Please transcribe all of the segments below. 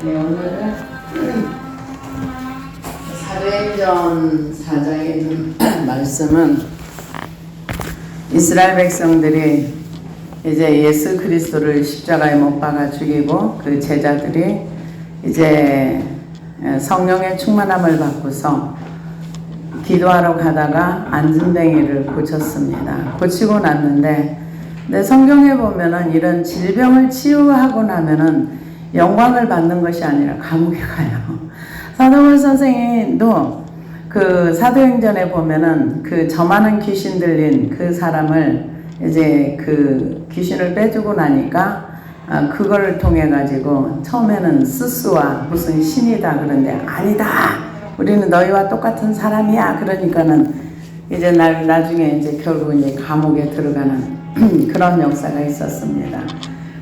네, 오늘은 사도행전 4장에 있는 말씀은 이스라엘 백성들이 이제 예수 그리스도를 십자가에 못 박아 죽이고 그 제자들이 이제 성령의 충만함을 받고서 기도하러 가다가 안진뱅이를 고쳤습니다. 고치고 났는데, 근데 성경에 보면은 이런 질병을 치유하고 나면은 영광을 받는 것이 아니라 감옥에 가요. 사도벌 선생님도 그 사도행전에 보면은 그 점하는 귀신 들린 그 사람을 이제 그 귀신을 빼주고 나니까 그거를 통해 가지고 처음에는 스스와 무슨 신이다 그런데 아니다. 우리는 너희와 똑같은 사람이야. 그러니까는 이제 나중에 이제 결국 이제 감옥에 들어가는 그런 역사가 있었습니다.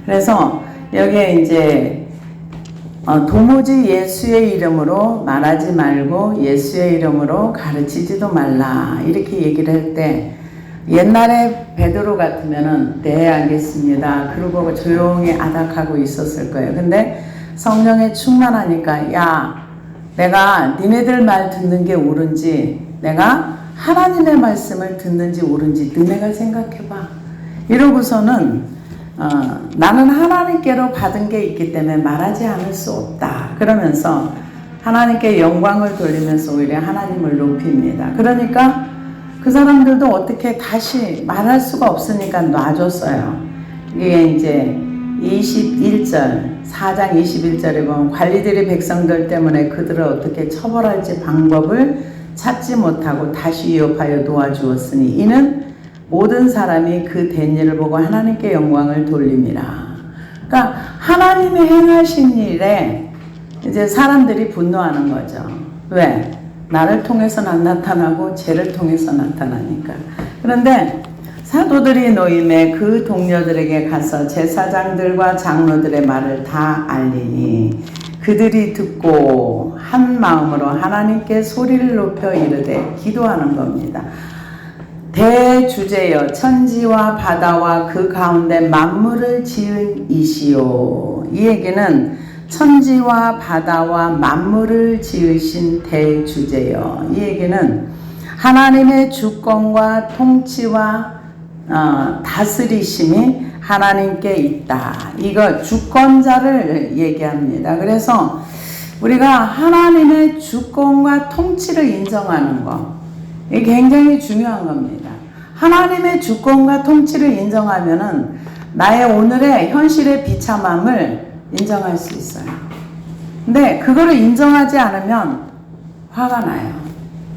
그래서 여기에 이제 도무지 예수의 이름으로 말하지 말고 예수의 이름으로 가르치지도 말라 이렇게 얘기를 할 때, 옛날에 베드로 같으면은 네 알겠습니다 그러고 조용히 아닥하고 있었을 거예요. 근데 성령에 충만하니까 야, 내가 니네들 말 듣는 게 옳은지 내가 하나님의 말씀을 듣는지 옳은지 너네가 생각해봐. 이러고서는 나는 하나님께로 받은 게 있기 때문에 말하지 않을 수 없다. 그러면서 하나님께 영광을 돌리면서 오히려 하나님을 높입니다. 그러니까 그 사람들도 어떻게 다시 말할 수가 없으니까 놔줬어요. 이게 이제 21절, 4장 21절에 보면 관리들이 백성들 때문에 그들을 어떻게 처벌할지 방법을 찾지 못하고 다시 위협하여 놓아주었으니 이는 모든 사람이 그 된 일을 보고 하나님께 영광을 돌림이라. 그러니까 하나님이 행하신 일에 이제 사람들이 분노하는 거죠. 왜? 나를 통해서 안 나타나고 쟤를 통해서 나타나니까. 그런데 사도들이 노임에 그 동료들에게 가서 제사장들과 장로들의 말을 다 알리니 그들이 듣고 한 마음으로 하나님께 소리를 높여 이르되 기도하는 겁니다. 대주제여 천지와 바다와 그 가운데 만물을 지은 이시오. 이 얘기는 천지와 바다와 만물을 지으신 대주제여. 이 얘기는 하나님의 주권과 통치와 다스리심이 하나님께 있다. 이거 주권자를 얘기합니다. 그래서 우리가 하나님의 주권과 통치를 인정하는 거, 이게 굉장히 중요한 겁니다. 하나님의 주권과 통치를 인정하면은 나의 오늘의 현실의 비참함을 인정할 수 있어요. 근데 그거를 인정하지 않으면 화가 나요.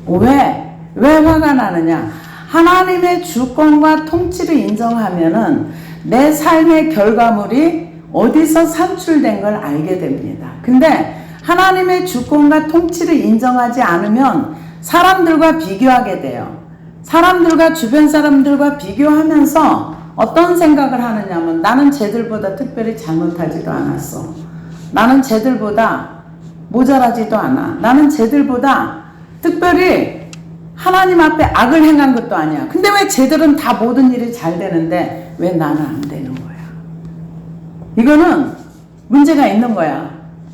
왜 화가 나느냐? 하나님의 주권과 통치를 인정하면은 내 삶의 결과물이 어디서 산출된 걸 알게 됩니다. 근데 하나님의 주권과 통치를 인정하지 않으면 사람들과 비교하게 돼요. 사람들과 주변 사람들과 비교하면서 어떤 생각을 하느냐면 나는 쟤들보다 특별히 잘못하지도 않았어. 나는 쟤들보다 모자라지도 않아. 나는 쟤들보다 특별히 하나님 앞에 악을 행한 것도 아니야. 근데 왜 쟤들은 다 모든 일이 잘 되는데 왜 나는 안 되는 거야? 이거는 문제가 있는 거야.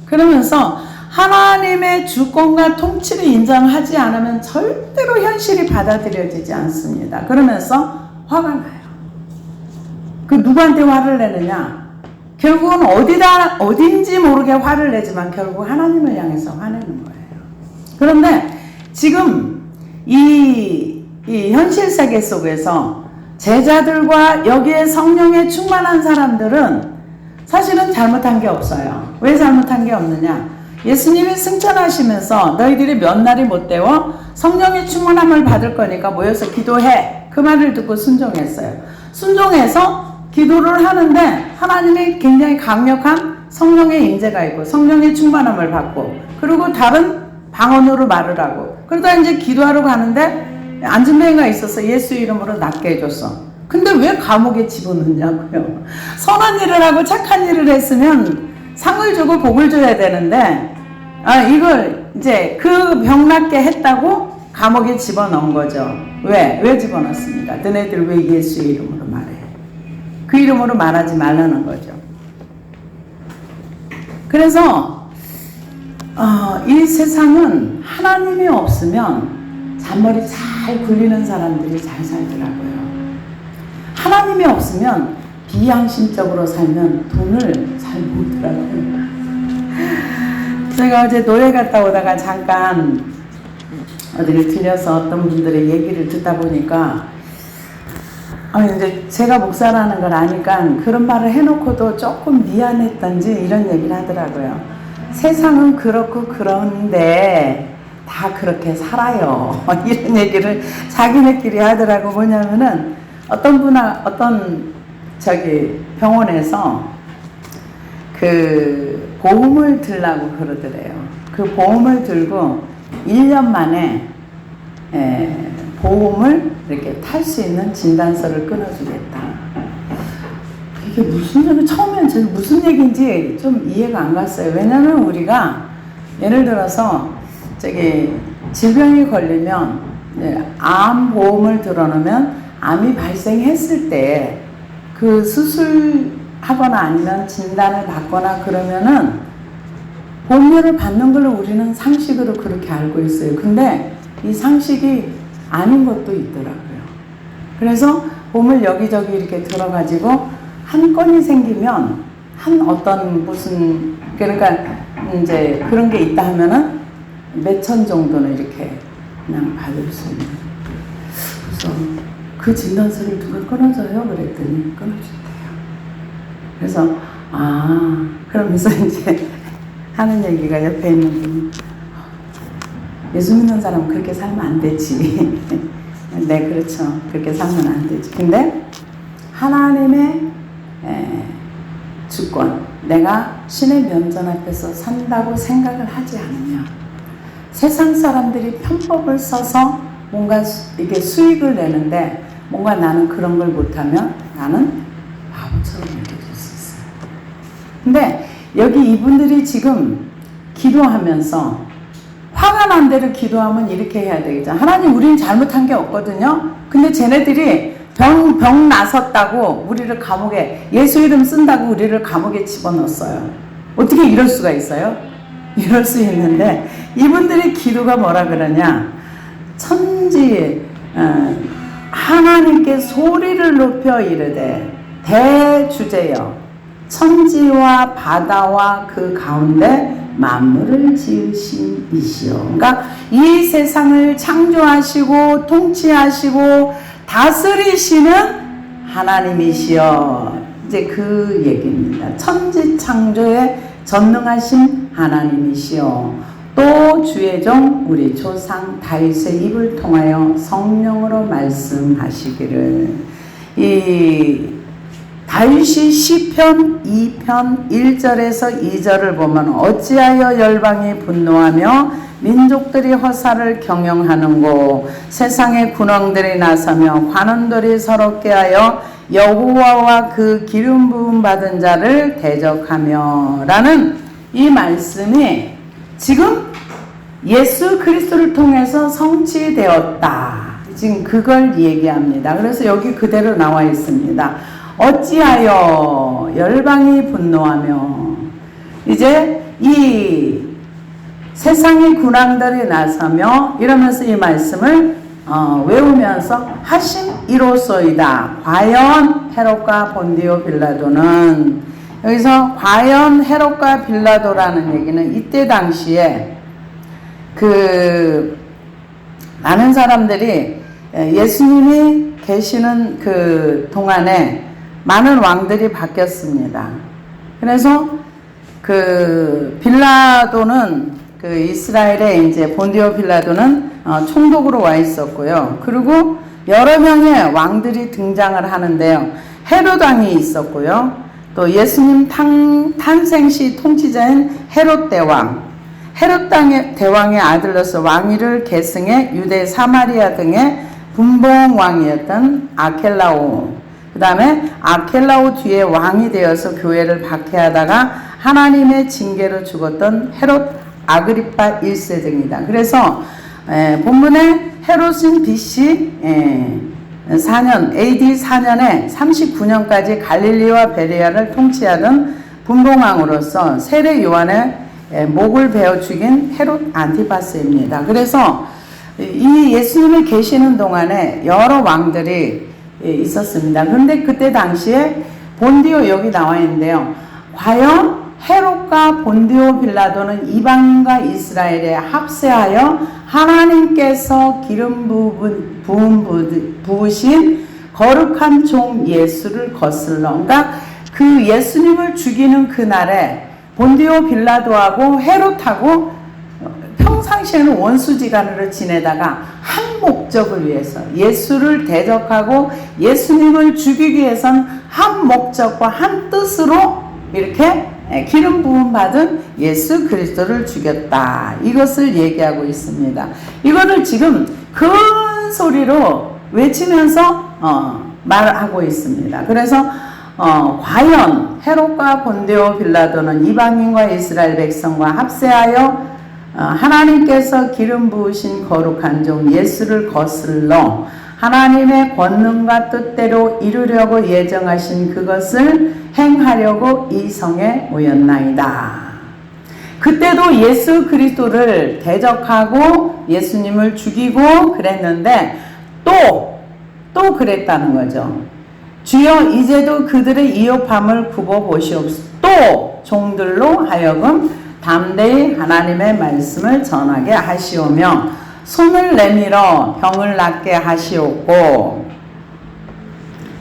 그러면서 하나님의 주권과 통치를 인정하지 않으면 절대로 현실이 받아들여지지 않습니다. 그러면서 화가 나요. 그 누구한테 화를 내느냐? 결국은 어딘지 모르게 화를 내지만 결국 하나님을 향해서 화내는 거예요. 그런데 지금 이 현실 세계 속에서 제자들과 여기에 성령에 충만한 사람들은 사실은 잘못한 게 없어요. 왜 잘못한 게 없느냐? 예수님이 승천하시면서 너희들이 몇 날이 못 되어 성령의 충만함을 받을 거니까 모여서 기도해. 그 말을 듣고 순종했어요. 순종해서 기도를 하는데 하나님의 굉장히 강력한 성령의 임재가 있고 성령의 충만함을 받고 그리고 다른 방언으로 말을 하고 그러다 이제 기도하러 가는데 안진뱅이가 있어서 예수 이름으로 낫게 해줬어. 근데 왜 감옥에 집어넣냐고요. 선한 일을 하고 착한 일을 했으면 상을 주고 복을 줘야 되는데 이걸 이제 그 병낫게 했다고 감옥에 집어넣은 거죠. 왜 집어넣습니까? 너네들 왜 예수 이름으로 말해? 그 이름으로 말하지 말라는 거죠. 그래서 이 세상은 하나님이 없으면 잔머리 잘 굴리는 사람들이 잘 살더라고요. 하나님이 없으면 비양심적으로 살면 돈을 잘 모으더라고요. 제가 어제 노래 갔다 오다가 잠깐 어디를 들려서 어떤 분들의 얘기를 듣다 보니까 이제 제가 목사라는 걸 아니까 그런 말을 해놓고도 조금 미안했던지 이런 얘기를 하더라고요. 세상은 그렇고 그런데 다 그렇게 살아요. 이런 얘기를 자기네끼리 하더라고. 뭐냐면은 어떤 병원에서 그 보험을 들라고 그러더래요. 그 보험을 들고 1년 만에 보험을 이렇게 탈 수 있는 진단서를 끊어주겠다. 이게 무슨 얘기, 처음엔 제가 무슨 얘기인지 좀 이해가 안 갔어요. 왜냐면 우리가 예를 들어서 질병이 걸리면 암 보험을 들어놓으면 암이 발생했을 때 그 수술하거나 아니면 진단을 받거나 그러면은 보험료를 받는 걸로 우리는 상식으로 그렇게 알고 있어요. 근데 이 상식이 아닌 것도 있더라고요. 그래서 보험을 여기저기 이렇게 들어가지고 한 건이 생기면 그러니까 이제 그런 게 있다 하면은 몇천 정도는 이렇게 그냥 받을 수 있는. 그래서 그 진단서를 누가 끊어줘요? 그랬더니 끊어준대요. 그래서 그러면서 이제 하는 얘기가 옆에 있는 분이 예수 믿는 사람은 그렇게 살면 안 되지. 네, 그렇죠. 그렇게 살면 안 되지. 근데 하나님의 주권, 내가 신의 면전 앞에서 산다고 생각을 하지 않으면 세상 사람들이 편법을 써서 뭔가 이게 수익을 내는데 뭔가 나는 그런 걸 못하면 나는 바보처럼 느껴질 수 있어요. 근데 여기 이분들이 지금 기도하면서 화가 난 대로 기도하면 이렇게 해야 되겠죠. 하나님, 우리는 잘못한 게 없거든요. 근데 쟤네들이 병 나섰다고 우리를 감옥에, 예수 이름 쓴다고 우리를 감옥에 집어넣었어요. 어떻게 이럴 수가 있어요? 이럴 수 있는데 이분들의 기도가 뭐라 그러냐. 하나님께 소리를 높여 이르되 대주제여 천지와 바다와 그 가운데 만물을 지으신 이시여. 그러니까 이 세상을 창조하시고 통치하시고 다스리시는 하나님이시여. 이제 그 얘기입니다. 천지 창조에 전능하신 하나님이시여. 또 주의 종 우리 조상 다윗의 입을 통하여 성령으로 말씀하시기를. 이 다윗이 시편 2편 1절에서 2절을 보면 어찌하여 열방이 분노하며 민족들이 허사를 경영하는고 세상의 군왕들이 나서며 관원들이 서럽게 하여 여호와와 그 기름 부음 받은 자를 대적하며 라는 이 말씀이 지금 예수 그리스도를 통해서 성취되었다. 지금 그걸 얘기합니다. 그래서 여기 그대로 나와 있습니다. 어찌하여 열방이 분노하며. 이제 이 세상의 군왕들이 나서며 이러면서 이 말씀을 외우면서 하심 이로소이다. 과연 헤롯과 본디오 빌라도는, 여기서 과연 헤롯과 빌라도라는 얘기는 이때 당시에 많은 사람들이 예수님이 계시는 그 동안에 많은 왕들이 바뀌었습니다. 그래서 빌라도는 이스라엘의 이제 본디오 빌라도는 총독으로 와 있었고요. 그리고 여러 명의 왕들이 등장을 하는데요. 헤롯 왕이 있었고요. 또 예수님 탄생 시 통치자인 헤롯 대왕, 헤롯 대왕의 아들로서 왕위를 계승해 유대 사마리아 등의 분봉왕이었던 아켈라오, 그 다음에 아켈라오 뒤에 왕이 되어서 교회를 박해하다가 하나님의 징계로 죽었던 헤롯 아그리파 1세 등이다. 그래서 본문에 헤롯은 BC 4년 AD 4년에 39년까지 갈릴리와 베레아를 통치하던 분봉왕으로서 세례 요한의 목을 베어 죽인 헤롯 안티파스입니다. 그래서 이 예수님을 계시는 동안에 여러 왕들이 있었습니다. 그런데 그때 당시에 본디오 여기 나와 있는데요. 과연 헤롯과 본디오 빌라도는 이방인과 이스라엘에 합세하여 하나님께서 기름 부으신 거룩한 종 예수를 거슬러, 그러니까 그 예수님을 죽이는 그날에 본디오 빌라도하고 헤롯하고 평상시에는 원수지간으로 지내다가 한 목적을 위해서 예수를 대적하고 예수님을 죽이기 위해선 한 목적과 한 뜻으로 이렇게 기름 부음 받은 예수 그리스도를 죽였다. 이것을 얘기하고 있습니다. 이거를 지금 큰 소리로 외치면서 말하고 있습니다. 그래서 과연 헤롯과 본디오 빌라도는 이방인과 이스라엘 백성과 합세하여 하나님께서 기름 부으신 거룩한 종 예수를 거슬러 하나님의 권능과 뜻대로 이루려고 예정하신 그것을 행하려고 이 성에 모였나이다. 그때도 예수 그리스도를 대적하고 예수님을 죽이고 그랬는데 또 그랬다는 거죠. 주여 이제도 그들의 이업함을 굽어보시옵소서. 또 종들로 하여금 담대히 하나님의 말씀을 전하게 하시오며 손을 내밀어 병을 낫게 하시옵고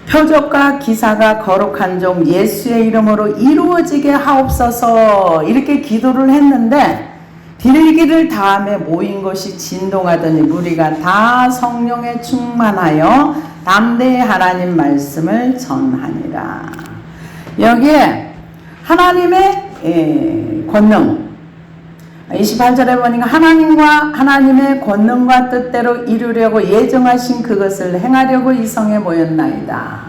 표적과 기사가 거룩한 종 예수의 이름으로 이루어지게 하옵소서. 이렇게 기도를 했는데 빌기를 다음에 모인 것이 진동하더니 무리가 다 성령에 충만하여 담대히 하나님 말씀을 전하니라. 여기에 하나님의 권능 28절에 보니까 하나님의 권능과 뜻대로 이루려고 예정하신 그것을 행하려고 이 성에 모였나이다.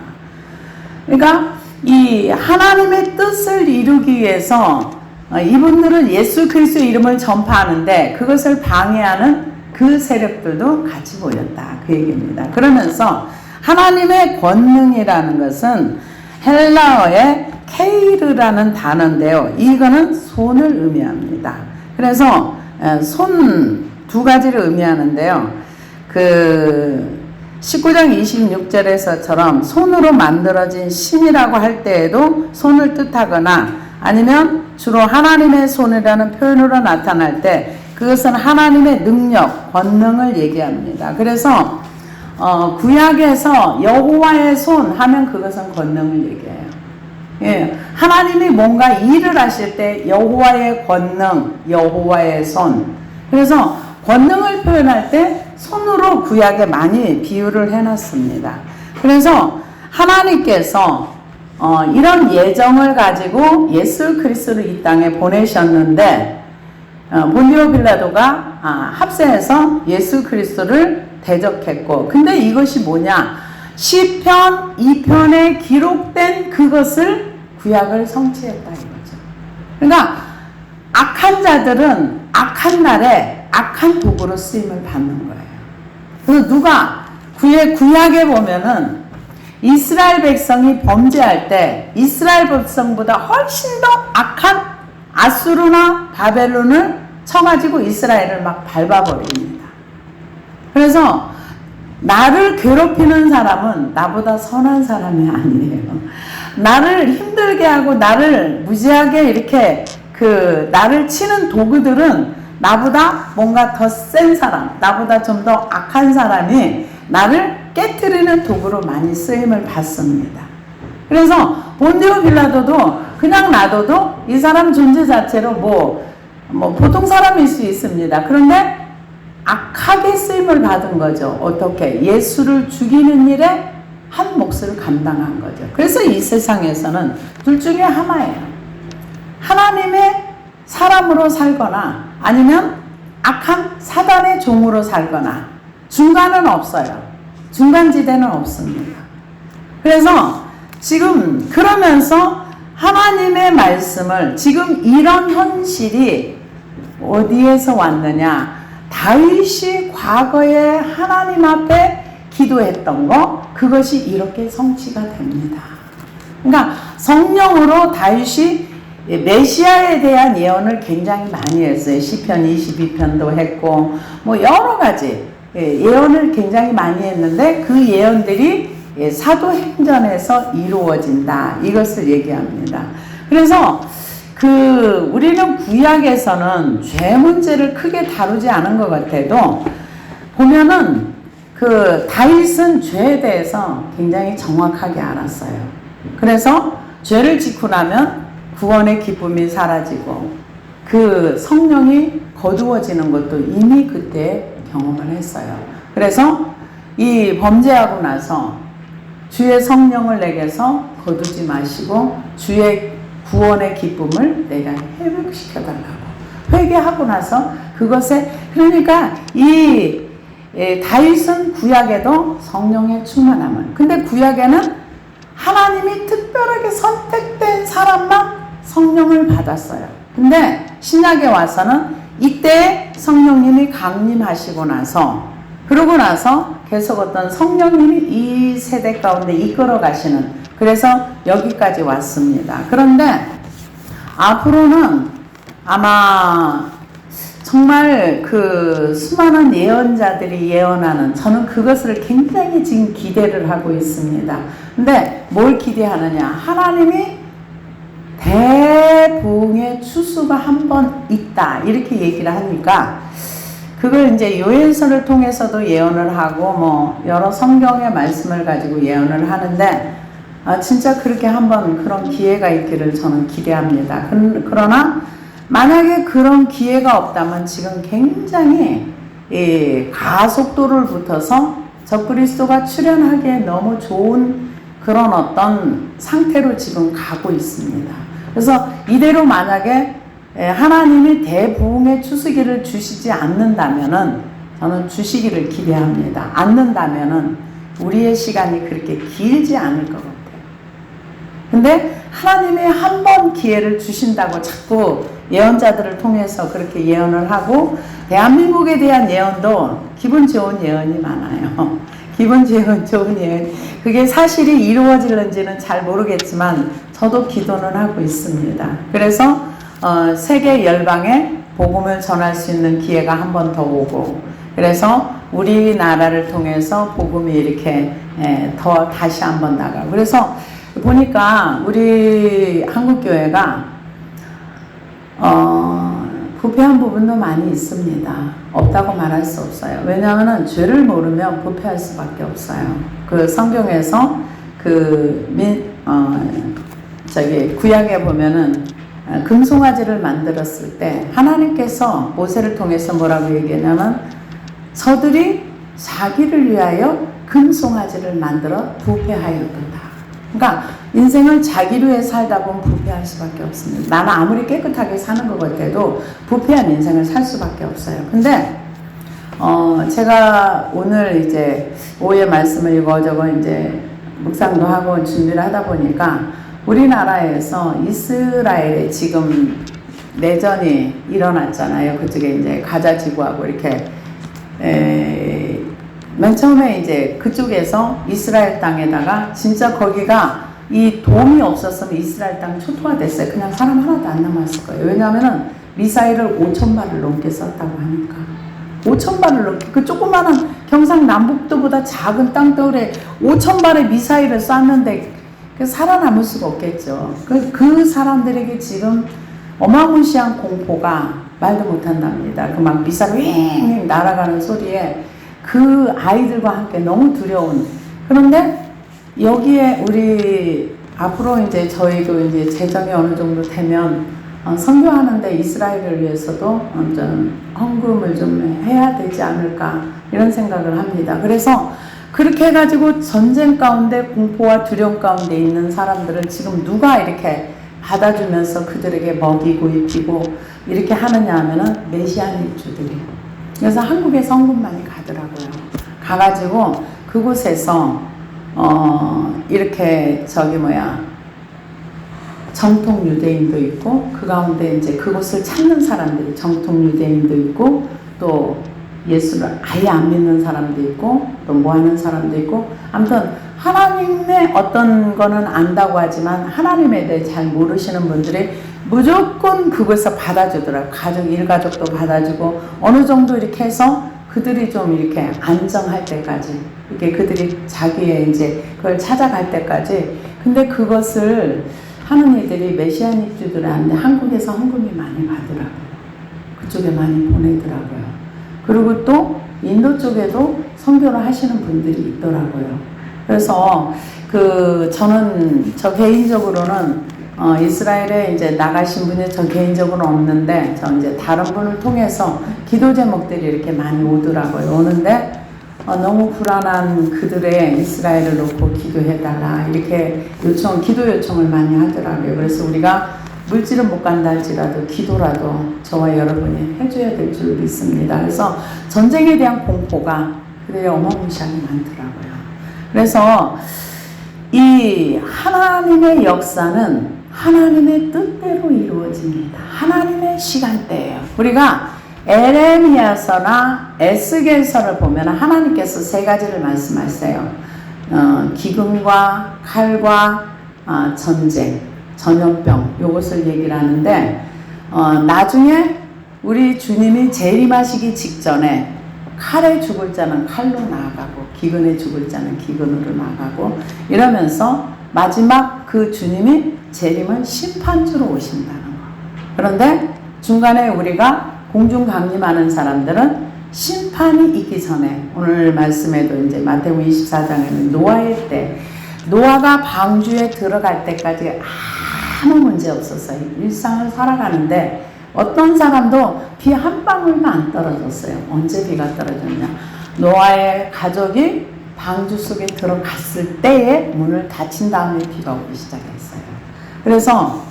그러니까 이 하나님의 뜻을 이루기 위해서 이분들은 예수 그리스도의 이름을 전파하는데 그것을 방해하는 그 세력들도 같이 모였다. 그 얘기입니다. 그러면서 하나님의 권능이라는 것은 헬라어의 케이르라는 단어인데요. 이거는 손을 의미합니다. 그래서 손 두 가지를 의미하는데요. 그 19장 26절에서처럼 손으로 만들어진 신이라고 할 때에도 손을 뜻하거나 아니면 주로 하나님의 손이라는 표현으로 나타날 때 그것은 하나님의 능력, 권능을 얘기합니다. 그래서 구약에서 여호와의 손 하면 그것은 권능을 얘기해요. 예, 하나님이 뭔가 일을 하실 때 여호와의 권능, 여호와의 손. 그래서 권능을 표현할 때 손으로 구약에 많이 비유를 해놨습니다. 그래서 하나님께서 이런 예정을 가지고 예수 그리스도를 이 땅에 보내셨는데 본디오 빌라도가 합세해서 예수 그리스도를 대적했고, 근데 이것이 뭐냐? 시편 2편에 기록된 그것을 구약을 성취했다 이거죠. 그러니까 악한 자들은 악한 날에 악한 도구로 쓰임을 받는 거예요. 그래서 누가 구약에 보면은 이스라엘 백성이 범죄할 때 이스라엘 백성보다 훨씬 더 악한 아수르나 바벨론을 쳐가지고 이스라엘을 막 밟아버립니다. 그래서 나를 괴롭히는 사람은 나보다 선한 사람이 아니에요. 나를 힘들게 하고 나를 무지하게 이렇게 나를 치는 도구들은 나보다 뭔가 더 센 사람, 나보다 좀 더 악한 사람이 나를 깨트리는 도구로 많이 쓰임을 받습니다. 그래서 본디오 빌라도도 그냥 놔둬도 이 사람 존재 자체로 뭐 보통 사람일 수 있습니다. 그런데 악하게 쓰임을 받은 거죠. 어떻게? 예수를 죽이는 일에 한 몫을 감당한 거죠. 그래서 이 세상에서는 둘 중에 하나예요. 하나님의 사람으로 살거나 아니면 악한 사단의 종으로 살거나 중간은 없어요. 중간지대는 없습니다. 그래서 지금 그러면서 하나님의 말씀을 지금 이런 현실이 어디에서 왔느냐? 다윗이 과거에 하나님 앞에 기도했던 거 그것이 이렇게 성취가 됩니다. 그러니까 성령으로 다윗이 메시아에 대한 예언을 굉장히 많이 했어요. 시편 22편도 했고 뭐 여러 가지 예언을 굉장히 많이 했는데 그 예언들이 사도행전에서 이루어진다. 이것을 얘기합니다. 그래서 우리는 구약에서는 죄 문제를 크게 다루지 않은 것 같아도 보면은 다윗은 죄에 대해서 굉장히 정확하게 알았어요. 그래서 죄를 짓고 나면 구원의 기쁨이 사라지고 성령이 거두어지는 것도 이미 그때 경험을 했어요. 그래서 이 범죄하고 나서 주의 성령을 내게서 거두지 마시고 주의 구원의 기쁨을 내가 회복시켜달라고 회개하고 나서 그것에 그러니까 다윗은 구약에도 성령의 충만함을 근데 구약에는 하나님이 특별하게 선택된 사람만 성령을 받았어요. 근데 신약에 와서는 이때 성령님이 강림하시고 나서 그러고 나서 계속 어떤 성령님이 이 세대 가운데 이끌어 가시는 그래서 여기까지 왔습니다. 그런데 앞으로는 아마 정말 수많은 예언자들이 예언하는 저는 그것을 굉장히 지금 기대를 하고 있습니다. 근데 뭘 기대하느냐? 하나님이 대부흥의 추수가 한 번 있다 이렇게 얘기를 하니까 그걸 이제 요엘서를 통해서도 예언을 하고 뭐 여러 성경의 말씀을 가지고 예언을 하는데 진짜 그렇게 한번 그런 기회가 있기를 저는 기대합니다. 그러나 만약에 그런 기회가 없다면 지금 굉장히 가속도를 붙어서 적그리스도가 출현하기에 너무 좋은 그런 어떤 상태로 지금 가고 있습니다. 그래서 이대로 만약에 하나님이 대부흥의 추수기를 주시지 않는다면은 저는 주시기를 기대합니다. 않는다면은 우리의 시간이 그렇게 길지 않을 것 같아요. 근데 하나님이 한 번 기회를 주신다고 자꾸 예언자들을 통해서 그렇게 예언을 하고 대한민국에 대한 예언도 기분 좋은 예언이 많아요. 기분 좋은 예언. 그게 사실이 이루어질는지는 잘 모르겠지만 저도 기도는 하고 있습니다. 그래서 세계 열방에 복음을 전할 수 있는 기회가 한 번 더 오고 그래서 우리나라를 통해서 복음이 이렇게 더 다시 한 번 나가고 그래서 보니까 우리 한국교회가 부패한 부분도 많이 있습니다. 없다고 말할 수 없어요. 왜냐하면 죄를 모르면 부패할 수밖에 없어요. 성경에서 구약에 보면은 금송아지를 만들었을 때 하나님께서 모세를 통해서 뭐라고 얘기하냐면 저들이 자기를 위하여 금송아지를 만들어 부패하였도다. 그러니까 인생을 자기를 위해 살다 보면 부패할 수밖에 없습니다. 나는 아무리 깨끗하게 사는 것 같아도 부패한 인생을 살 수밖에 없어요. 근데 제가 오늘 이제 오후에 말씀을 이거저거 이제 묵상도 하고 준비를 하다 보니까 우리나라에서 이스라엘에 지금 내전이 일어났잖아요. 그쪽에 이제 가자 지구하고 이렇게 맨 처음에 이제 그쪽에서 이스라엘 땅에다가 진짜 거기가 이 도움이 없었으면 이스라엘 땅 초토화됐어요. 그냥 사람 하나도 안 남았을 거예요. 왜냐하면은 미사일을 5,000발을 넘게 썼다고 하니까 5,000발을 넘게 그 조그마한 경상남북도보다 작은 땅덩어리에 5,000발의 미사일을 쐈는데 살아남을 수가 없겠죠. 그 사람들에게 지금 어마무시한 공포가 말도 못한답니다. 막 미사일 윙 날아가는 소리에 그 아이들과 함께 너무 두려운. 그런데 여기에 우리 앞으로 이제 저희도 이제 재정이 어느 정도 되면 선교하는데 이스라엘을 위해서도 좀 헌금을 좀 해야 되지 않을까 이런 생각을 합니다. 그래서 그렇게 해가지고 전쟁 가운데 공포와 두려움 가운데 있는 사람들을 지금 누가 이렇게 받아주면서 그들에게 먹이고 입히고 이렇게 하느냐 하면은 메시아nik주들이. 그래서 한국에 헌금 많이 가더라고요. 가가지고 그곳에서 이렇게 정통 유대인도 있고 그 가운데 이제 그곳을 찾는 사람들이 정통 유대인도 있고 또 예수를 아예 안 믿는 사람도 있고 또 뭐 하는 사람도 있고 아무튼 하나님의 어떤 거는 안다고 하지만 하나님에 대해 잘 모르시는 분들이 무조건 그것을 받아주더라고요. 일가족도 받아주고, 어느 정도 이렇게 해서 그들이 좀 이렇게 안정할 때까지, 이렇게 그들이 자기의 이제 그걸 찾아갈 때까지. 근데 그것을 하는 이들이 메시아닉주들한테 한국에서 헌금이 많이 가더라고요. 그쪽에 많이 보내더라고요. 그리고 또 인도 쪽에도 선교를 하시는 분들이 있더라고요. 그래서 저는 저 개인적으로는 이스라엘에 이제 나가신 분이 저 개인적으로는 없는데, 저 이제 다른 분을 통해서 기도 제목들이 이렇게 많이 오더라고요. 오는데 너무 불안한 그들의 이스라엘을 놓고 기도해달라 이렇게 기도 요청을 많이 하더라고요. 그래서 우리가 물질은 못 간다 할지라도 기도라도 저와 여러분이 해줘야 될 줄 믿습니다. 그래서 전쟁에 대한 공포가 그들이 어마무시하게 많더라고요. 그래서 이 하나님의 역사는 하나님의 뜻대로 이루어집니다. 하나님의 시간대예요. 우리가 에레미야서나 에스겔서를 보면 하나님께서 세 가지를 말씀하세요. 기근과 칼과 전쟁, 전염병, 요것을 얘기를 하는데, 나중에 우리 주님이 재림하시기 직전에 칼에 죽을 자는 칼로 나아가고 기근에 죽을 자는 기근으로 나아가고 이러면서 마지막 그 주님이 재림은 심판주로 오신다는 거. 그런데 중간에 우리가 공중 강림하는 사람들은 심판이 있기 전에, 오늘 말씀에도 이제 마태복음 24장에는 노아의 때, 노아가 방주에 들어갈 때까지 아무 문제 없었어요. 일상을 살아가는데 어떤 사람도 비 한 방울도 안 떨어졌어요. 언제 비가 떨어졌냐? 노아의 가족이 방주 속에 들어갔을 때에 문을 닫힌 다음에 비가 오기 시작했어요. 그래서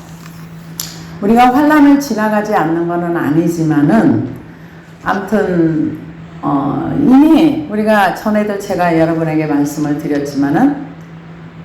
우리가 환난을 지나가지 않는 것은 아니지만은, 아무튼 이미 우리가 전에도 제가 여러분에게 말씀을 드렸지만은,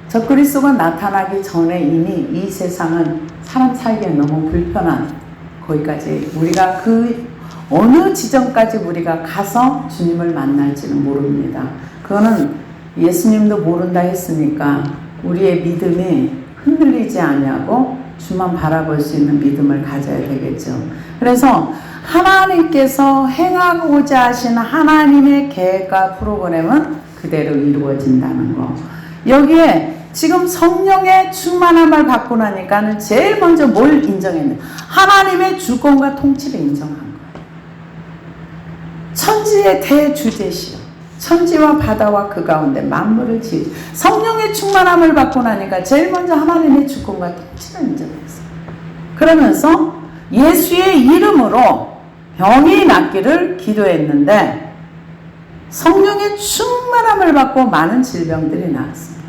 적그리스도가 나타나기 전에 이미 이 세상은 사람 살기에 너무 불편한, 거기까지 우리가 그 어느 지점까지 우리가 가서 주님을 만날지는 모릅니다. 그거는 예수님도 모른다 했으니까 우리의 믿음이 흔들리지 아니하고 주만 바라볼 수 있는 믿음을 가져야 되겠죠. 그래서 하나님께서 행하고자 하신 하나님의 계획과 프로그램은 그대로 이루어진다는 거. 여기에 지금 성령의 충만함을 받고 나니까는 제일 먼저 뭘 인정했냐? 하나님의 주권과 통치를 인정한 거예요. 천지의 대주제시요, 천지와 바다와 그 가운데 만물을 지으시, 성령의 충만함을 받고 나니까 제일 먼저 하나님의 주권과 통치를 인정했어요. 그러면서 예수의 이름으로 병이 낫기를 기도했는데 성령의 충만함을 받고 많은 질병들이 나왔습니다.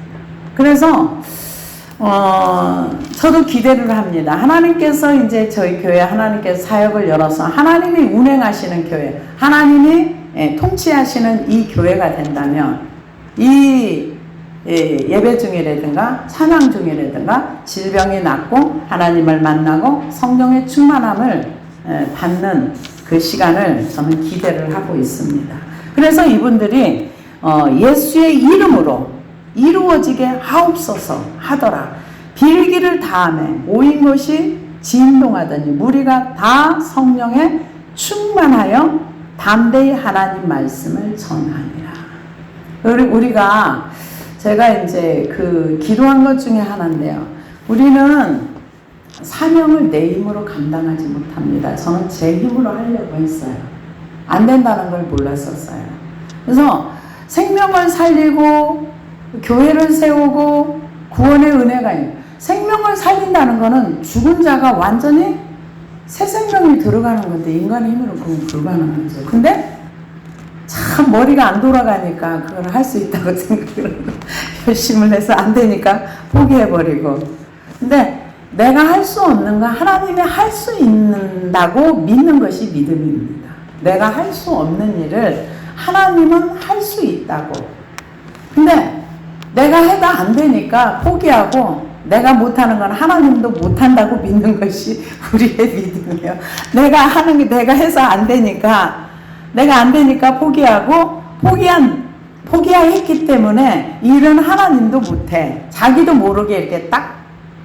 그래서 저도 기대를 합니다. 하나님께서 이제 저희 교회 하나님께서 사역을 열어서 하나님이 운행하시는 교회, 하나님이 통치하시는 이 교회가 된다면 이 예배 중이라든가 찬양 중이라든가 질병이 낫고 하나님을 만나고 성령의 충만함을 받는 그 시간을 저는 기대를 하고 있습니다. 그래서 이분들이 예수의 이름으로 이루어지게 하옵소서 하더라. 빌기를 다하매 모인 것이 진동하더니 무리가 다 성령에 충만하여 담대히 하나님 말씀을 전하니라. 우리가 제가 이제 기도한 것 중에 하나인데요. 우리는 사명을 내 힘으로 감당하지 못합니다. 저는 제 힘으로 하려고 했어요. 안 된다는 걸 몰랐었어요. 그래서 생명을 살리고 교회를 세우고 구원의 은혜가 있는, 생명을 살린다는 것은 죽은 자가 완전히 새 생명이 들어가는 건데 인간의 힘으로 그건 불가능한 거죠. 근데 참 머리가 안 돌아가니까 그걸 할 수 있다고 생각을 열심을 해서 안 되니까 포기해버리고, 근데 내가 할 수 없는 거 하나님이 할 수 있는다고 믿는 것이 믿음입니다. 내가 할 수 없는 일을 하나님은 할 수 있다고. 근데 내가 해도 안 되니까 포기하고, 내가 못하는 건 하나님도 못한다고 믿는 것이 우리의 믿음이에요. 내가 해서 안 되니까, 포기하고, 포기했기 때문에 일은 하나님도 못해. 자기도 모르게 이렇게 딱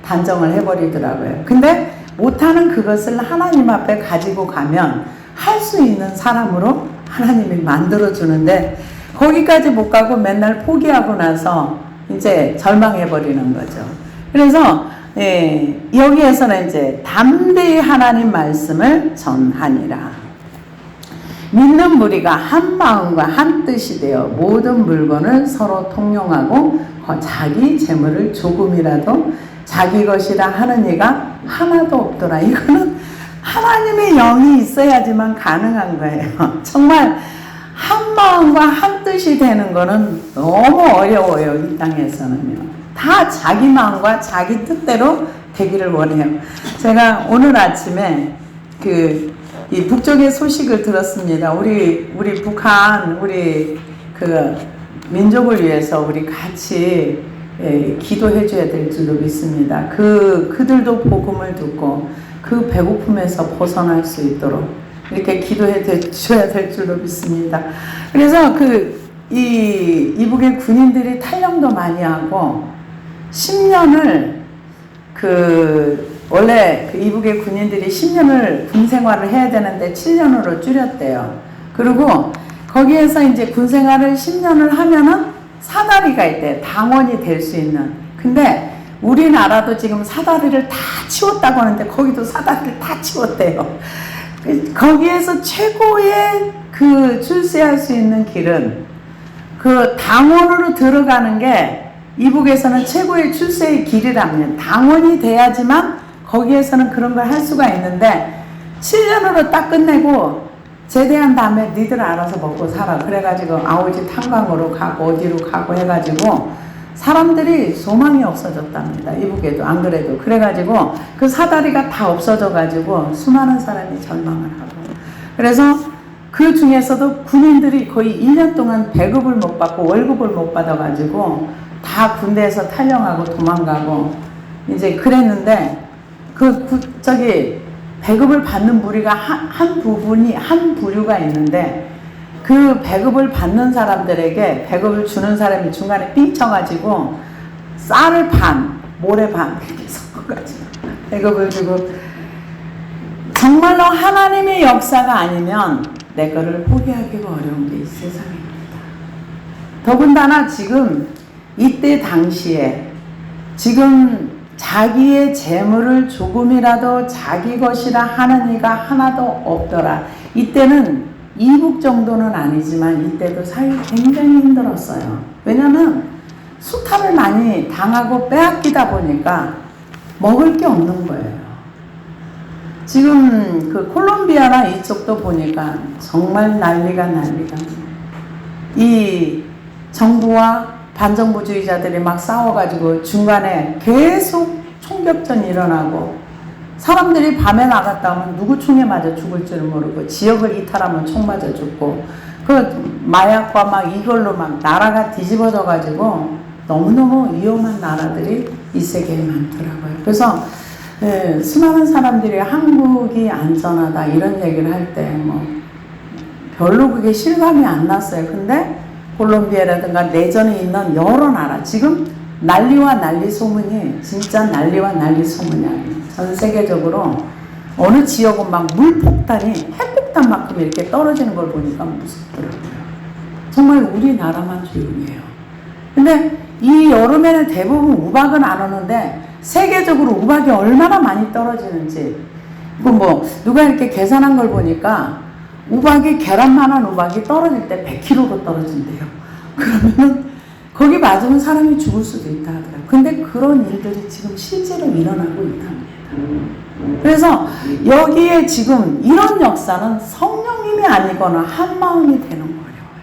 단정을 해버리더라고요. 근데 못하는 그것을 하나님 앞에 가지고 가면 할 수 있는 사람으로 하나님이 만들어주는데, 거기까지 못 가고 맨날 포기하고 나서 이제 절망해버리는 거죠. 그래서 여기에서는 이제 담대히 하나님 말씀을 전하니라. 믿는 무리가 한 마음과 한 뜻이 되어 모든 물건을 서로 통용하고 자기 재물을 조금이라도 자기 것이라 하는 이가 하나도 없더라. 이거는 하나님의 영이 있어야지만 가능한 거예요. 정말 한 마음과 한 뜻이 되는 거는 너무 어려워요. 이 땅에서는요. 다 자기 마음과 자기 뜻대로 되기를 원해요. 제가 오늘 아침에 이 북쪽의 소식을 들었습니다. 우리 북한, 우리 민족을 위해서 우리 같이 기도해 줘야 될 줄로 믿습니다. 그들도 복음을 듣고 그 배고픔에서 벗어날 수 있도록 이렇게 기도해 줘야 될 줄로 믿습니다. 그래서 이북의 군인들이 탈영도 많이 하고 10년을 원래 이북의 군인들이 10년을 군 생활을 해야 되는데 7년으로 줄였대요. 그리고 거기에서 이제 군 생활을 10년을 하면은 사다리가 있대. 당원이 될 수 있는. 근데 우리나라도 지금 사다리를 다 치웠다고 하는데 거기도 사다리를 다 치웠대요. 거기에서 최고의 출세할 수 있는 길은 당원으로 들어가는 게 이북에서는 최고의 출세의 길이랍니다. 당원이 돼야지만 거기에서는 그런 걸 할 수가 있는데 7년으로 딱 끝내고 제대한 다음에 니들 알아서 먹고 살아. 그래가지고 아오지 탄광으로 가고 어디로 가고 해가지고 사람들이 소망이 없어졌답니다. 이북에도 안 그래도. 그래가지고 그 사다리가 다 없어져가지고 수많은 사람이 절망을 하고. 그래서 그 중에서도 군인들이 거의 1년 동안 배급을 못 받고 월급을 못 받아가지고 다 군대에서 탈영하고 도망가고 이제 그랬는데 배급을 받는 부류가 한 부류가 있는데 그 배급을 받는 사람들에게 배급을 주는 사람이 중간에 삥 쳐가지고 쌀을 모래 반 이렇게 섞어가지고 배급을 주고, 정말로 하나님의 역사가 아니면 내 거를 포기하기가 어려운 게 이 세상입니다. 더군다나 지금 이때 당시에 지금 자기의 재물을 조금이라도 자기 것이라 하는 이가 하나도 없더라. 이때는 이북 정도는 아니지만 이때도 살기 굉장히 힘들었어요. 왜냐면 수탈을 많이 당하고 빼앗기다 보니까 먹을 게 없는 거예요. 지금 콜롬비아나 이쪽도 보니까 정말 난리가 이 정부와 반정부주의자들이 막 싸워가지고 중간에 계속 총격전이 일어나고 사람들이 밤에 나갔다 하면 누구 총에 맞아 죽을 줄 모르고 지역을 이탈하면 총 맞아 죽고 마약과 막 이걸로 막 나라가 뒤집어져가지고 너무너무 위험한 나라들이 이 세계에 많더라고요. 그래서 수많은 사람들이 한국이 안전하다 이런 얘기를 할 때 별로 그게 실감이 안 났어요. 근데 콜롬비아라든가 내전이 있는 여러 나라 지금 난리와 난리 소문이 진짜 난리와 난리 소문이 아니에요. 전 세계적으로 어느 지역은 막 물폭탄이 핵폭탄만큼 이렇게 떨어지는 걸 보니까 무섭더라고요. 정말 우리나라만 조용해요. 근데 이 여름에는 대부분 우박은 안 오는데 세계적으로 우박이 얼마나 많이 떨어지는지 누가 이렇게 계산한 걸 보니까 계란만한 우박이 떨어질 때 100kg로 떨어진대요. 그러면은 거기 맞으면 사람이 죽을 수도 있다 하더라고요. 근데 그런 일들이 지금 실제로 일어나고 있답니다. 그래서 여기에 지금 이런 역사는 성령님이 아니거나 한 마음이 되는 거 어려워요.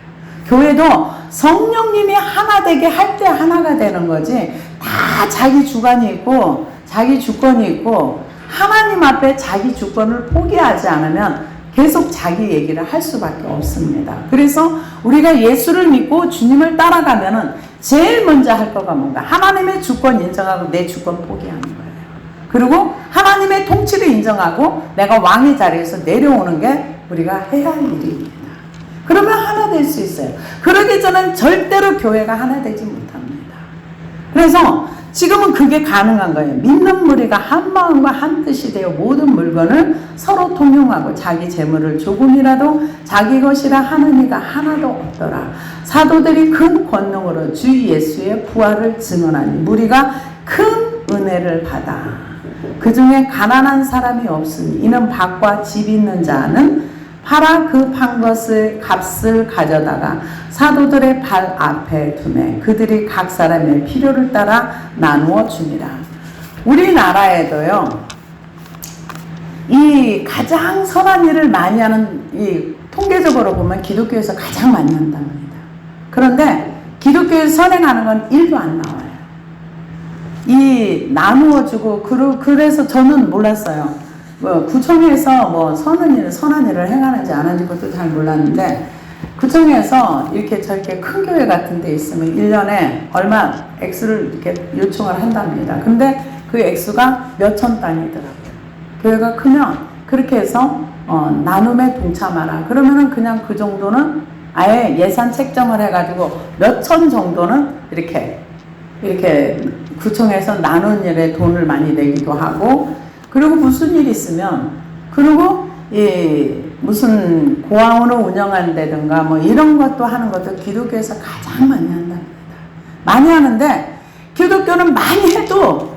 교회도 성령님이 하나 되게 할 때 하나가 되는 거지 다 자기 주관이 있고 자기 주권이 있고 하나님 앞에 자기 주권을 포기하지 않으면 계속 자기 얘기를 할 수밖에 없습니다. 그래서 우리가 예수를 믿고 주님을 따라가면은 제일 먼저 할 거가 뭔가? 하나님의 주권 인정하고 내 주권 포기하는 거예요. 그리고 하나님의 통치를 인정하고 내가 왕의 자리에서 내려오는 게 우리가 해야 할 일입니다. 그러면 하나 될 수 있어요. 그러기 전엔 절대로 교회가 하나 되지 못합니다. 그래서 지금은 그게 가능한 거예요. 믿는 무리가 한 마음과 한 뜻이 되어 모든 물건을 서로 통용하고 자기 재물을 조금이라도 자기 것이라 하는 이가 하나도 없더라. 사도들이 큰 권능으로 주 예수의 부활을 증언하니 무리가 큰 은혜를 받아. 그 중에 가난한 사람이 없으니 이는 밭과 집 있는 자는 팔아 그 판 것을 값을 가져다가 사도들의 발 앞에 두매 그들이 각 사람의 필요를 따라 나누어 줍니다. 우리나라에도요, 이 가장 선한 일을 많이 하는, 이 통계적으로 보면 기독교에서 가장 많이 한답니다. 그런데 기독교에서 선행하는 건 1도 안 나와요. 이 나누어 주고, 그래서 저는 몰랐어요. 구청에서 선한 일을 행하는지 안 하는지 그것도 잘 몰랐는데, 구청에서 이렇게 저렇게 큰 교회 같은 데 있으면 1년에 얼마 액수를 이렇게 요청을 한답니다. 근데 그 액수가 몇천 단위더라고요. 교회가 크면 그렇게 해서 나눔에 동참하라. 그러면은 그냥 그 정도는 아예 예산 책정을 해가지고 몇천 정도는 이렇게 구청에서 나눈 일에 돈을 많이 내기도 하고, 그리고 무슨 일이 있으면, 그리고 무슨 고아원을 운영한다든가 이런 것도 하는 것도 기독교에서 가장 많이 한답니다. 많이 하는데 기독교는 많이 해도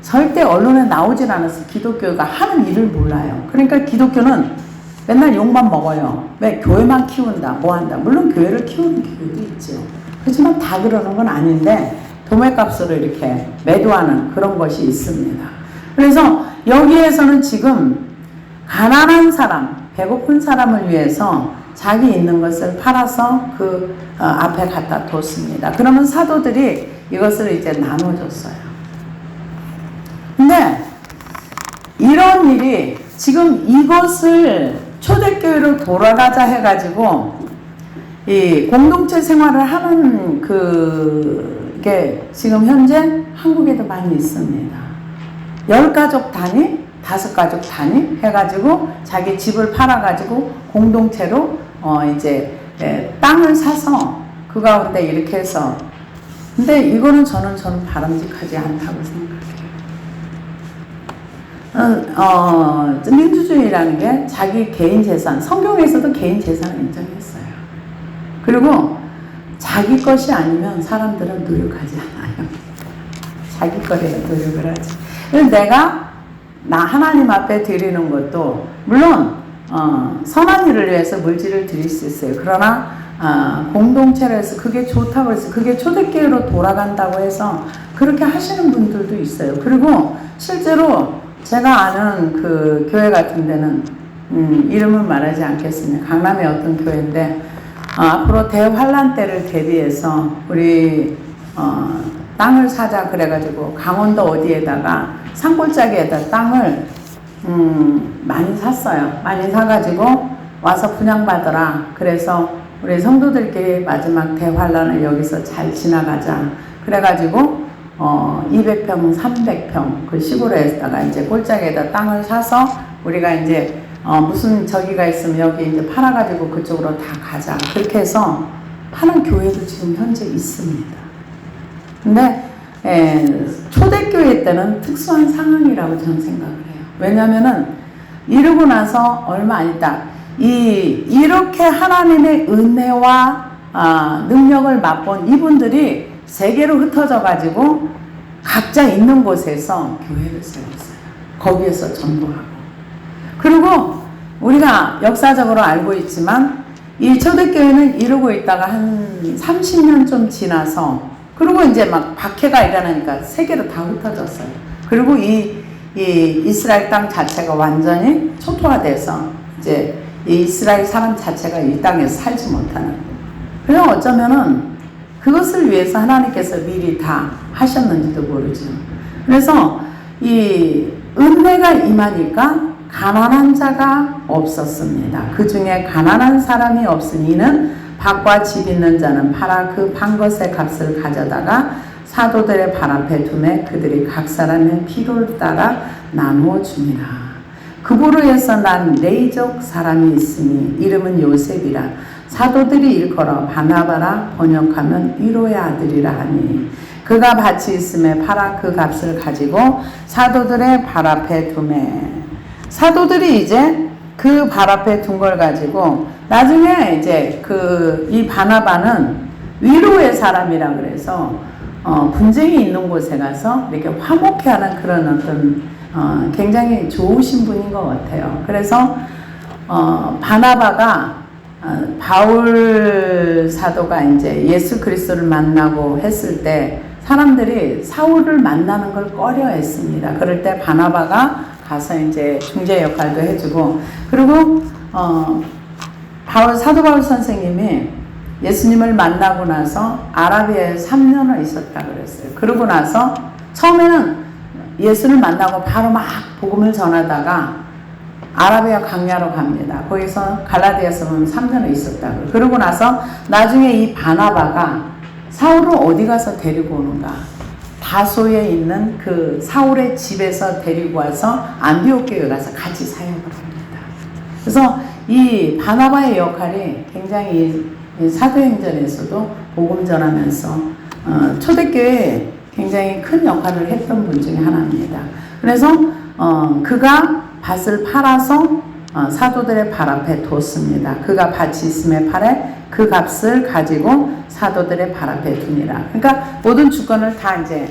절대 언론에 나오질 않아서 기독교가 하는 일을 몰라요. 그러니까 기독교는 맨날 욕만 먹어요. 왜? 교회만 키운다, 뭐 한다. 물론 교회를 키우는 교회도 있죠. 그렇지만 다 그러는 건 아닌데 도매값으로 이렇게 매도하는 그런 것이 있습니다. 그래서 여기에서는 지금 가난한 사람, 배고픈 사람을 위해서 자기 있는 것을 팔아서 그 앞에 갖다 뒀습니다. 그러면 사도들이 이것을 이제 나눠줬어요. 근데 이런 일이 지금 이것을 초대교회로 돌아가자 해가지고 이 공동체 생활을 하는 그게 지금 현재 한국에도 많이 있습니다. 10가족 단위, 5가족 단위 해가지고 자기 집을 팔아가지고 공동체로 이제 땅을 사서 그 가운데 이렇게 해서, 근데 이거는 저는 바람직하지 않다고 생각해요. 민주주의라는 게 자기 개인 재산, 성경에서도 개인 재산을 인정했어요. 그리고 자기 것이 아니면 사람들은 노력하지 않아요. 자기 거래에 노력을 하지. 그래서 내가 하나님 앞에 드리는 것도 물론 선한 일을 위해서 물질을 드릴 수 있어요. 그러나 공동체를 해서 그게 좋다고 해서 그게 초대교회로 돌아간다고 해서 그렇게 하시는 분들도 있어요. 그리고 실제로 제가 아는 그 교회 같은 데는 이름은 말하지 않겠습니다. 강남의 어떤 교회인데 앞으로 대환란 때를 대비해서 우리 땅을 사자 그래가지고 강원도 어디에다가 산골짜기에다 땅을 많이 샀어요. 많이 사가지고 와서 분양받으라. 그래서 우리 성도들끼리 마지막 대환란을 여기서 잘 지나가자. 그래가지고 200평, 300평 그 시골에다가 이제 골짜기에다 땅을 사서 우리가 이제 무슨 저기가 있으면 여기 이제 팔아가지고 그쪽으로 다 가자. 그렇게 해서 파는 교회도 지금 현재 있습니다. 근데 초대교회 때는 특수한 상황이라고 저는 생각을 해요. 왜냐면은 이러고 나서 얼마 안 있다. 이렇게 하나님의 은혜와 능력을 맛본 이분들이 세계로 흩어져 가지고 각자 있는 곳에서 교회를 세웠어요. 거기에서 전도하고. 그리고 우리가 역사적으로 알고 있지만 이 초대교회는 이러고 있다가 한 30년 좀 지나서 그리고 이제 막 박해가 일어나니까 세계로 다 흩어졌어요. 그리고 이 이스라엘 땅 자체가 완전히 초토화돼서 이제 이 이스라엘 사람 자체가 이 땅에서 살지 못하는. 그냥 어쩌면은 그것을 위해서 하나님께서 미리 다 하셨는지도 모르죠. 그래서 이 은혜가 임하니까 가난한 자가 없었습니다. 그 중에 가난한 사람이 없으니는 밭과 집 있는 자는 팔아 그 판 것의 값을 가져다가 사도들의 발 앞에 두매 그들이 각 사람의 필요를 따라 나누어 줍니다. 그보로에서 난 레이족 사람이 있으니 이름은 요셉이라 사도들이 일컬어 바나바라 번역하면 위로의 아들이라 하니 그가 밭이 있음에 팔아 그 값을 가지고 사도들의 발 앞에 두매. 사도들이 이제 그 발 앞에 둔 걸 가지고 나중에 이제 이 바나바는 위로의 사람이라 그래서 분쟁이 있는 곳에 가서 이렇게 화목해하는 그런 어떤 굉장히 좋으신 분인 것 같아요. 그래서 바나바가 바울 사도가 이제 예수 그리스도를 만나고 했을 때 사람들이 사울을 만나는 걸 꺼려 했습니다. 그럴 때 바나바가 가서 이제 중재 역할도 해주고, 그리고 사도 바울 선생님이 예수님을 만나고 나서 아라비아에 3년을 있었다 그랬어요. 그러고 나서 처음에는 예수를 만나고 바로 막 복음을 전하다가 아라비아 광야로 갑니다. 거기서 갈라디아서 보면 3년을 있었다고. 그러고 나서 나중에 이 바나바가 사울을 어디 가서 데리고 오는가? 다소에 있는 그 사울의 집에서 데리고 와서 안디옥교에 가서 같이 사역을 합니다. 그래서 이 바나바의 역할이 굉장히 사도행전에서도 복음 전하면서 초대교회에 굉장히 큰 역할을 했던 분 중에 하나입니다. 그래서 그가 밭을 팔아서 사도들의 발 앞에 뒀습니다. 그가 밭이 있음에 팔에 그 값을 가지고 사도들의 발 앞에 두니라. 그러니까 모든 주권을 다 이제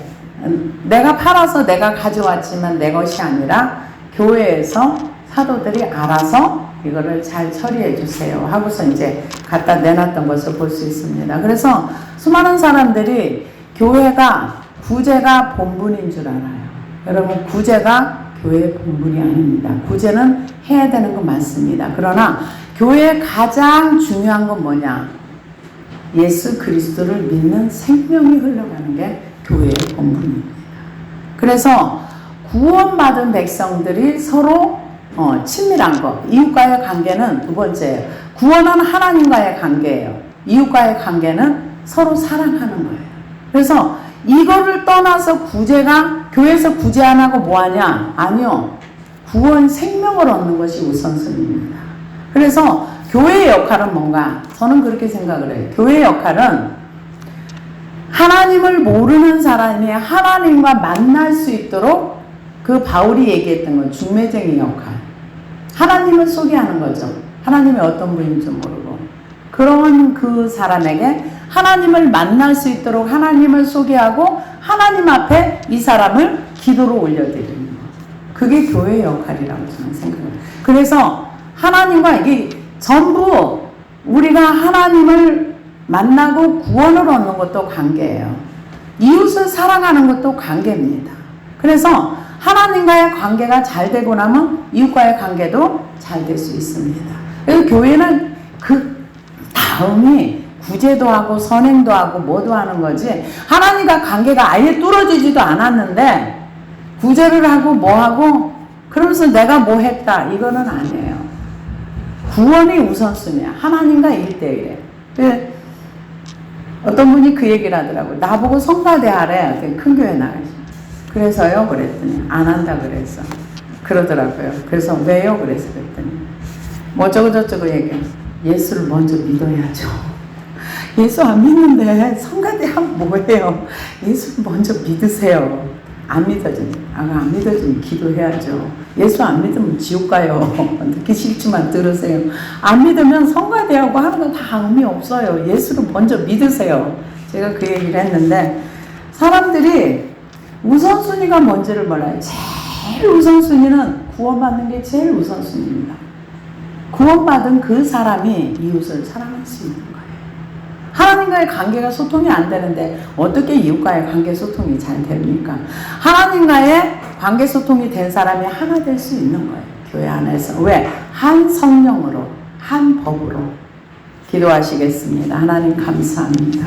내가 팔아서 내가 가져왔지만 내 것이 아니라 교회에서 사도들이 알아서 이거를 잘 처리해 주세요 하고서 이제 갖다 내놨던 것을 볼 수 있습니다. 그래서 수많은 사람들이 교회가 구제가 본분인 줄 알아요. 여러분, 구제가 교회의 본분이 아닙니다. 구제는 해야 되는 건 맞습니다. 그러나 교회의 가장 중요한 건 뭐냐? 예수 그리스도를 믿는 생명이 흘러가는 게 교회의 본분입니다. 그래서 구원받은 백성들이 서로 친밀한 것, 이웃과의 관계는 두 번째예요. 구원은 하나님과의 관계예요. 이웃과의 관계는 서로 사랑하는 거예요. 그래서 이거를 떠나서 구제가, 교회에서 구제 안 하고 뭐 하냐? 아니요. 구원 생명을 얻는 것이 우선순위입니다. 그래서 교회의 역할은 뭔가? 저는 그렇게 생각을 해요. 교회의 역할은 하나님을 모르는 사람이 하나님과 만날 수 있도록, 그 바울이 얘기했던 건 중매쟁이 역할. 하나님을 소개하는 거죠. 하나님이 어떤 분인지 모르고. 그런 그 사람에게 하나님을 만날 수 있도록 하나님을 소개하고 하나님 앞에 이 사람을 기도로 올려드리는 거. 그게 교회의 역할이라고 저는 생각해요. 그래서 하나님과 이게 전부 우리가 하나님을 만나고 구원을 얻는 것도 관계예요. 이웃을 사랑하는 것도 관계입니다. 그래서 하나님과의 관계가 잘 되고 나면 이웃과의 관계도 잘 될 수 있습니다. 그래서 교회는 그 다음이 구제도 하고 선행도 하고 뭐도 하는 거지, 하나님과 관계가 아예 뚫어지지도 않았는데 구제를 하고 뭐 하고 그러면서 내가 뭐 했다, 이거는 아니에요. 구원이 우선순위야. 하나님과 1대1에. 어떤 분이 그 얘기를 하더라고요. 나보고 성가대 하래. 큰 교회 나가시. 그래서요? 그랬더니 안 한다 그랬어. 그러더라고요. 그래서 왜요? 그래서 그랬더니 뭐 어쩌고저쩌고 얘기해. 예수를 먼저 믿어야죠. 예수 안 믿는데 성가대 하면 뭐해요? 예수를 먼저 믿으세요. 안 믿어지니, 안 믿어지니 기도해야죠. 예수 안 믿으면 지옥 가요. 듣기 싫지만 들으세요. 안 믿으면 성가대하고 하는 건 다 의미 없어요. 예수를 먼저 믿으세요. 제가 그 얘기를 했는데, 사람들이 우선순위가 뭔지를 몰라요. 제일 우선순위는 구원받는 게 제일 우선순위입니다. 구원받은 그 사람이 이웃을 사랑할 수 있는 거예요. 하나님과의 관계가 소통이 안 되는데 어떻게 이웃과의 관계 소통이 잘 됩니까? 하나님과의 관계 소통이 된 사람이 하나 될 수 있는 거예요. 교회 안에서. 왜? 한 성령으로, 한 법으로. 기도하시겠습니다. 하나님 감사합니다.